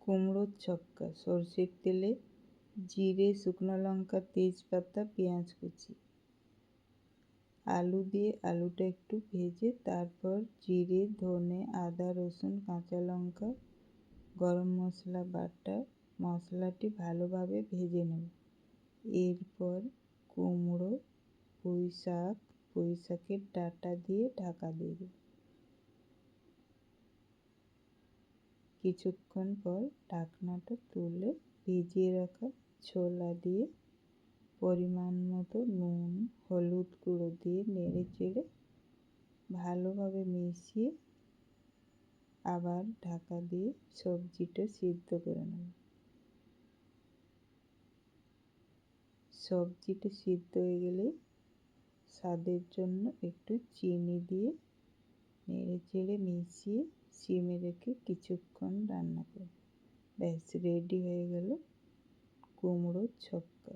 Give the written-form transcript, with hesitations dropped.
কুমড়োর ছক্কা। সরষের তেলে জিরে, শুকনো লঙ্কা, তেজপাতা, পেঁয়াজ কুচি, আলু দিয়ে আলুটা একটু ভেজে তারপর জিরে, ধনে, আদা, রসুন, কাঁচা লঙ্কা, গরম মশলা বাটা মশলাটি ভালোভাবে ভেজে নেব। এরপর কুমড়ো, পুঁই শাকের ডাঁটা দিয়ে ঢাকা দিয়ে দেব। কিছুক্ষণ পর ঢাকনাটা তুলে ভিজিয়ে রাখা ছোলা দিয়ে পরিমাণ মতো নুন, হলুদ গুঁড়ো দিয়ে নেড়ে চেড়ে ভালোভাবে মিশিয়ে আবার ঢাকা দিয়ে সবজিটা সিদ্ধ করে নেব। সবজিটা সিদ্ধ হয়ে গেলে স্বাদের জন্য একটু চিনি দিয়ে নেড়ে চেড়ে মিশিয়ে সিমে রেখে কিছুক্ষণ রান্না করব। ব্যাস রেডি হয়ে গেল কুমড়োর ছক্কা।